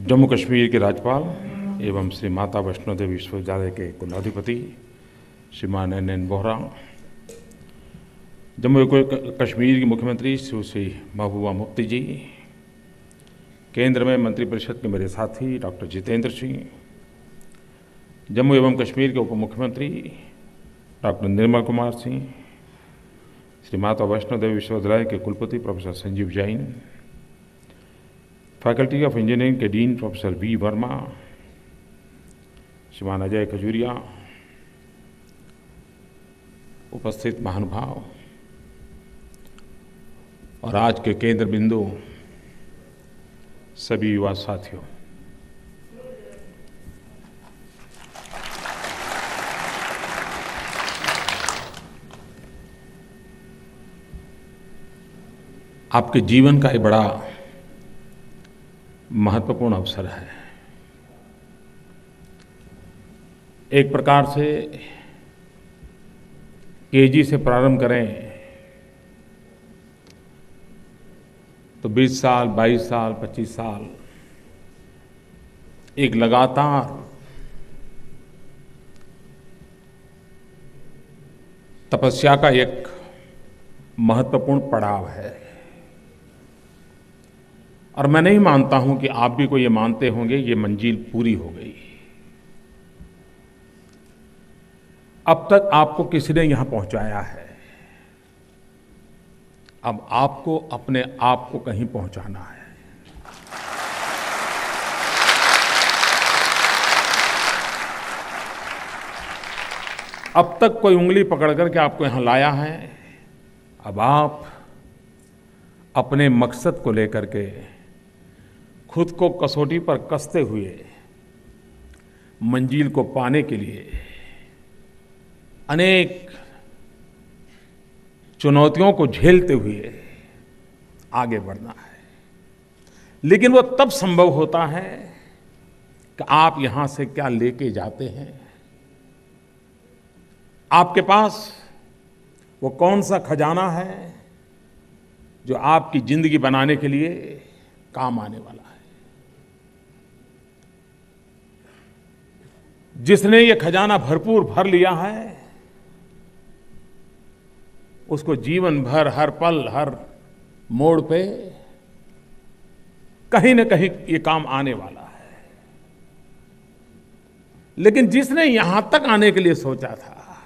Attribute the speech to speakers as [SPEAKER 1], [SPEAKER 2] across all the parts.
[SPEAKER 1] जम्मू कश्मीर के राज्यपाल एवं श्री माता वैष्णो देवी विश्वविद्यालय के कुलाधिपति श्रीमान NN बोहरा, जम्मू कश्मीर के मुख्यमंत्री श्री महबूबा मुफ्ती जी, केंद्र में मंत्रिपरिषद के मेरे साथी डॉक्टर जितेंद्र सिंह, जम्मू एवं कश्मीर के उप मुख्यमंत्री डॉक्टर निर्मल कुमार सिंह, श्री माता वैष्णो देवी विश्वविद्यालय के कुलपति professor Sanjeev Jain, faculty of engineering के डीन प्रोफेसर V वर्मा, श्रीमान अजय खजूरिया, उपस्थित महानुभाव और आज के केंद्र बिंदु सभी युवा साथियों, आपके जीवन का एक बड़ा महत्वपूर्ण अवसर है। एक प्रकार से KG से प्रारंभ करें तो 20 साल, 22 साल, 25 साल एक लगातार तपस्या का एक महत्वपूर्ण पड़ाव है। और मैं नहीं मानता हूं कि आप भी को ये मानते होंगे ये मंजिल पूरी हो गई। अब तक आपको किसी ने यहां पहुंचाया है, अब आपको अपने आप को कहीं पहुंचाना है। अब तक कोई उंगली पकड़ करके आपको यहां लाया है, अब आप अपने मकसद को लेकर के खुद को कसौटी पर कसते हुए मंजिल को पाने के लिए अनेक चुनौतियों को झेलते हुए आगे बढ़ना है। लेकिन वो तब संभव होता है कि आप यहां से क्या लेके जाते हैं, आपके पास वो कौन सा खजाना है जो आपकी जिंदगी बनाने के लिए काम आने वाला है। जिसने ये खजाना भरपूर भर लिया है उसको जीवन भर हर पल हर मोड़ पे कहीं न कहीं ये काम आने वाला है। लेकिन जिसने यहां तक आने के लिए सोचा था,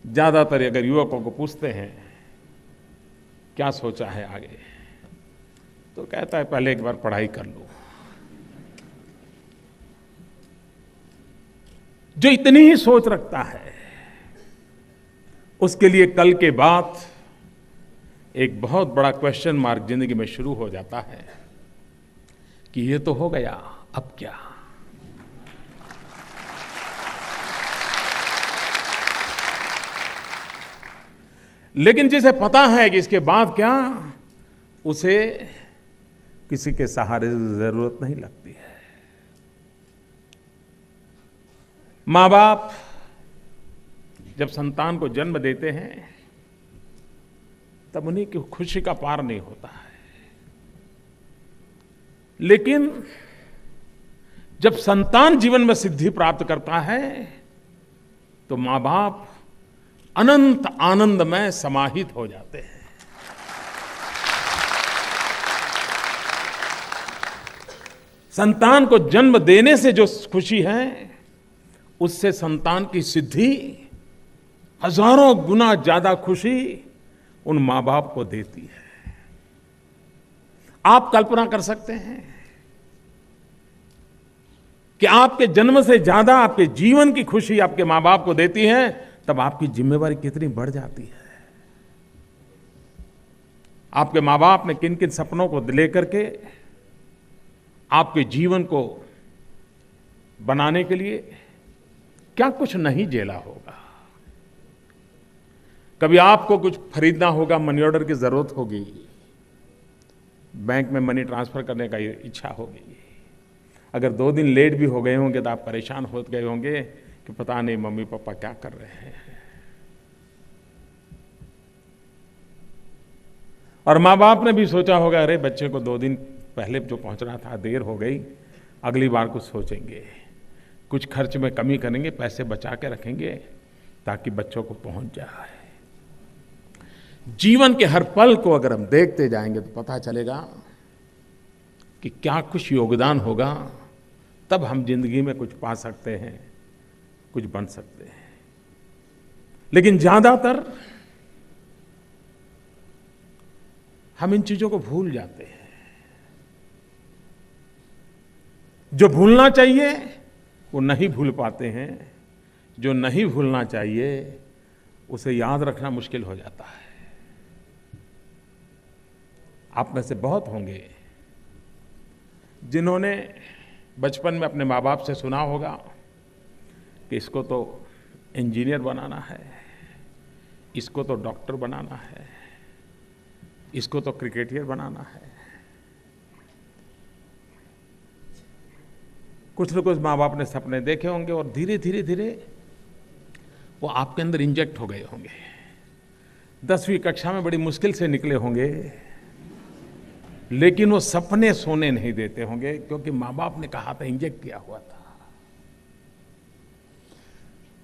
[SPEAKER 1] ज्यादातर अगर युवकों को पूछते हैं क्या सोचा है आगे, तो कहता है पहले एक बार पढ़ाई कर लो। जो इतनी ही सोच रखता है उसके लिए कल के बाद एक बहुत बड़ा क्वेश्चन मार्क जिंदगी में शुरू हो जाता है कि ये तो हो गया, अब क्या। लेकिन जिसे पता है कि इसके बाद क्या, उसे किसी के सहारे की जरूरत नहीं लगती है। माँ बाप जब संतान को जन्म देते हैं तब उन्हीं की खुशी का पार नहीं होता है। लेकिन जब संतान जीवन में सिद्धि प्राप्त करता है तो माँ बाप अनंत आनंद में समाहित हो जाते हैं। संतान को जन्म देने से जो खुशी है उससे संतान की सिद्धि हजारों गुना ज्यादा खुशी उन माँ बाप को देती है। आप कल्पना कर सकते हैं कि आपके जन्म से ज्यादा आपके जीवन की खुशी आपके माँ बाप को देती है, तब आपकी जिम्मेवारी कितनी बढ़ जाती है। आपके माँ बाप ने किन किन सपनों को लेकर के आपके जीवन को बनाने के लिए क्या कुछ नहीं झेला होगा। कभी आपको कुछ खरीदना होगा, मनी ऑर्डर की जरूरत होगी, बैंक में मनी ट्रांसफर करने का इच्छा होगी। अगर 2 दिन लेट भी हो गए होंगे तो आप परेशान हो गए होंगे कि पता नहीं मम्मी पापा क्या कर रहे हैं। और माँ बाप ने भी सोचा होगा अरे बच्चे को 2 दिन पहले जो पहुंचना था देर हो गई, अगली बार कुछ सोचेंगे, कुछ खर्च में कमी करेंगे, पैसे बचा के रखेंगे ताकि बच्चों को पहुंच जाए। जीवन के हर पल को अगर हम देखते जाएंगे तो पता चलेगा कि क्या कुछ योगदान होगा, तब हम जिंदगी में कुछ पा सकते हैं, कुछ बन सकते हैं। लेकिन ज्यादातर हम इन चीजों को भूल जाते हैं। जो भूलना चाहिए वो नहीं भूल पाते हैं, जो नहीं भूलना चाहिए उसे याद रखना मुश्किल हो जाता है। आप में से बहुत होंगे जिन्होंने बचपन में अपने माँ बाप से सुना होगा कि इसको तो इंजीनियर बनाना है, इसको तो डॉक्टर बनाना है, इसको तो क्रिकेटर बनाना है। कुछ न कुछ माँ बाप ने सपने देखे होंगे और धीरे धीरे धीरे वो आपके अंदर इंजेक्ट हो गए होंगे। 10वीं कक्षा में बड़ी मुश्किल से निकले होंगे, लेकिन वो सपने सोने नहीं देते होंगे, क्योंकि माँ बाप ने कहा था, इंजेक्ट किया हुआ था।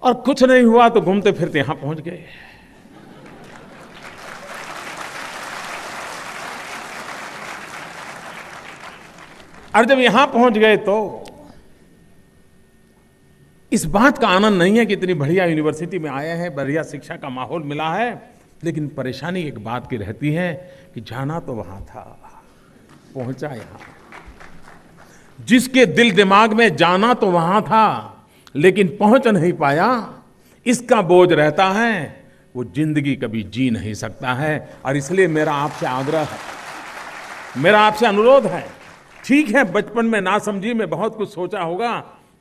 [SPEAKER 1] और कुछ नहीं हुआ तो घूमते फिरते यहां पहुंच गए। और जब यहां पहुंच गए तो इस बात का आनंद नहीं है कि इतनी बढ़िया यूनिवर्सिटी में आए हैं, बढ़िया शिक्षा का माहौल मिला है, लेकिन परेशानी एक बात की रहती है कि जाना तो वहां था, पहुंचा यहां। जिसके दिल दिमाग में जाना तो वहां था लेकिन पहुंच नहीं पाया, इसका बोझ रहता है, वो जिंदगी कभी जी नहीं सकता है। और इसलिए मेरा आपसे आग्रह है, मेरा आपसे अनुरोध है, ठीक है बचपन में नासमझी में बहुत कुछ सोचा होगा,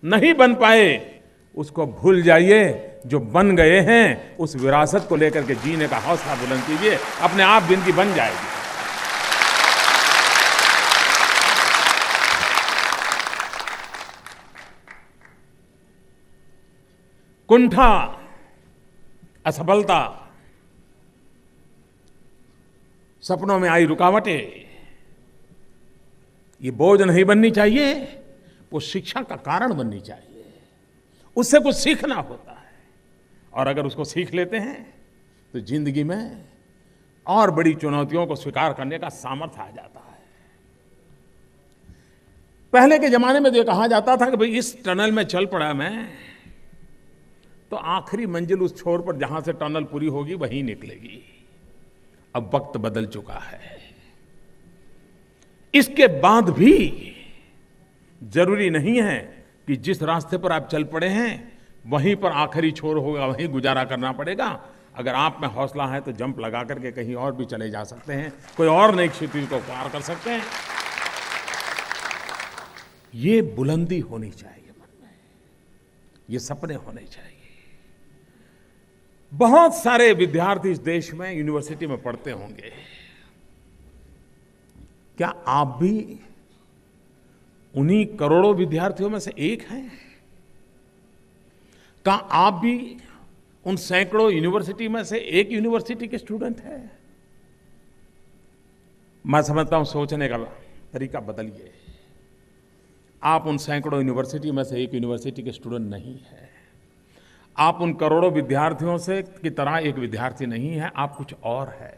[SPEAKER 1] नहीं बन पाए, उसको भूल जाइए। जो बन गए हैं उस विरासत को लेकर के जीने का हौसला बुलंद कीजिए, अपने आप जिंदगी बन जाएगी। कुंठा, असफलता, सपनों में आई रुकावटें, ये बोझ नहीं बननी चाहिए, वो शिक्षा का कारण बननी चाहिए। उससे कुछ सीखना होता है, और अगर उसको सीख लेते हैं तो जिंदगी में और बड़ी चुनौतियों को स्वीकार करने का सामर्थ्य आ जाता है। पहले के जमाने में तो ये कहा जाता था कि भाई इस टनल में चल पड़ा मैं तो आखिरी मंजिल उस छोर पर जहां से टनल पूरी होगी वहीं निकलेगी। अब वक्त बदल चुका है, इसके बाद भी जरूरी नहीं है कि जिस रास्ते पर आप चल पड़े हैं वहीं पर आखिरी छोर होगा, वहीं गुजारा करना पड़ेगा। अगर आप में हौसला है तो जंप लगा करके कहीं और भी चले जा सकते हैं, कोई और नई क्षितिज को पार कर सकते हैं। ये बुलंदी होनी चाहिए मन में, ये सपने होने चाहिए। बहुत सारे विद्यार्थी इस देश में यूनिवर्सिटी में पढ़ते होंगे, क्या आप भी उन्हीं करोड़ों विद्यार्थियों में से एक हैं? क्या आप भी उन सैकड़ों यूनिवर्सिटी में से एक यूनिवर्सिटी के स्टूडेंट हैं? मैं समझता हूं सोचने का तरीका बदलिए। आप उन सैकड़ों यूनिवर्सिटी में से एक यूनिवर्सिटी के स्टूडेंट नहीं है। आप उन करोड़ों विद्यार्थियों से की तरह एक विद्यार्थी नहीं है, आप कुछ और है।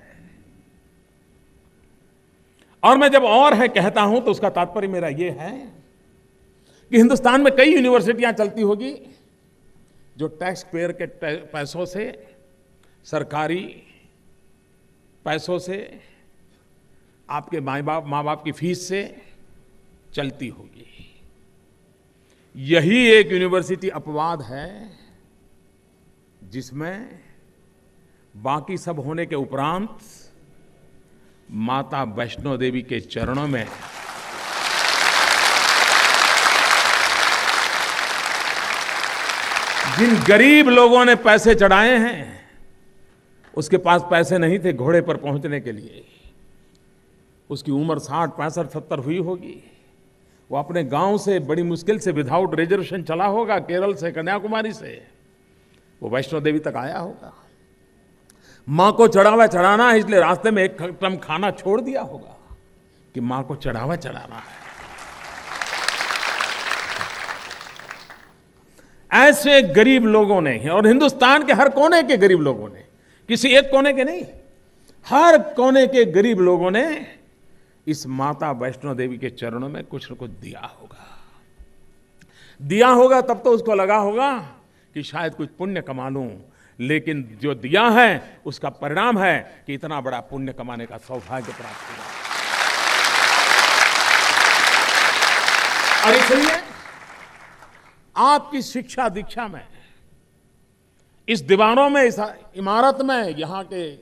[SPEAKER 1] और मैं जब और है कहता हूं तो उसका तात्पर्य मेरा यह है कि हिंदुस्तान में कई यूनिवर्सिटियां चलती होगी जो टैक्स पेयर के पैसों से, सरकारी पैसों से, आपके माँ बाप की फीस से चलती होगी। यही एक यूनिवर्सिटी अपवाद है जिसमें बाकी सब होने के उपरांत माता वैष्णो देवी के चरणों में जिन गरीब लोगों ने पैसे चढ़ाए हैं, उसके पास पैसे नहीं थे घोड़े पर पहुंचने के लिए, उसकी उम्र 60, 65, 70 हुई होगी, वो अपने गांव से बड़ी मुश्किल से विदाउट रिजर्वेशन चला होगा, केरल से, कन्याकुमारी से वो वैष्णो देवी तक आया होगा। मां को चढ़ावा चढ़ाना है इसलिए रास्ते में एक टम खाना छोड़ दिया होगा, कि मां को चढ़ावा चढ़ाना है। ऐसे गरीब लोगों ने, और हिंदुस्तान के हर कोने के गरीब लोगों ने, किसी एक कोने के नहीं, हर कोने के गरीब लोगों ने इस माता वैष्णो देवी के चरणों में कुछ न कुछ दिया होगा। तब तो उसको लगा होगा कि शायद कुछ पुण्य कमा लूं, लेकिन जो दिया है उसका परिणाम है कि इतना बड़ा पुण्य कमाने का सौभाग्य प्राप्त हुआ। और इसलिए आपकी शिक्षा दीक्षा में, इस दीवारों में, इस इमारत में, यहां के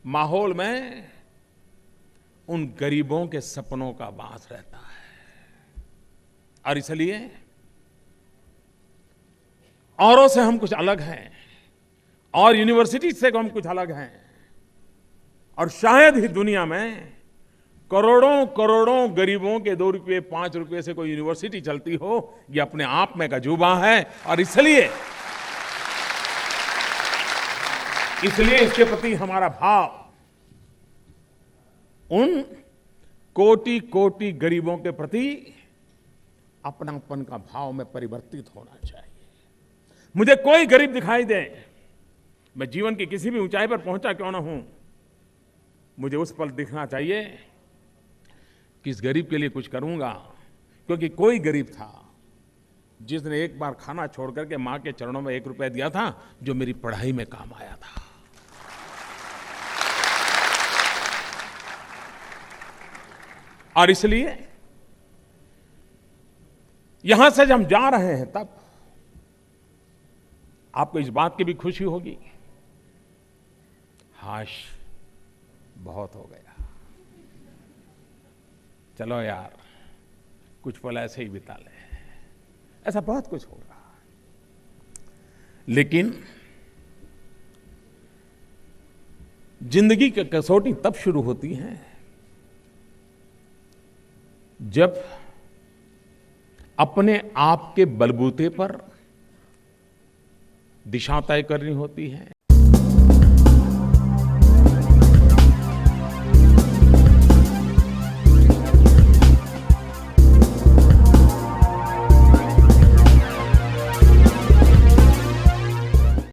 [SPEAKER 1] माहौल में उन गरीबों के सपनों का वास रहता है। और इसलिए औरों से हम कुछ अलग हैं, और यूनिवर्सिटी से हम कुछ अलग हैं, और शायद ही दुनिया में करोड़ों करोड़ों गरीबों के 2 रुपये 5 रुपये से कोई यूनिवर्सिटी चलती हो। ये अपने आप में अजूबा है। और इसलिए इसके प्रति हमारा भाव उन कोटि कोटि गरीबों के प्रति अपनापन का भाव में परिवर्तित होना चाहिए। मुझे कोई गरीब दिखाई दे, मैं जीवन की किसी भी ऊंचाई पर पहुंचा क्यों ना हूं, मुझे उस पर दिखना चाहिए कि इस गरीब के लिए कुछ करूंगा। क्योंकि कोई गरीब था जिसने एक बार खाना छोड़ करके मां के चरणों में 1 रुपया दिया था, जो मेरी पढ़ाई में काम आया था। और इसलिए यहां से जब हम जा रहे हैं, तब आपको इस बात की भी खुशी होगी, हाश बहुत हो गया, चलो यार कुछ पल ऐसे ही बिता ले। ऐसा बहुत कुछ होगा, लेकिन जिंदगी की कसौटी तब शुरू होती है जब अपने आप के बलबूते पर दिशा तय करनी होती है,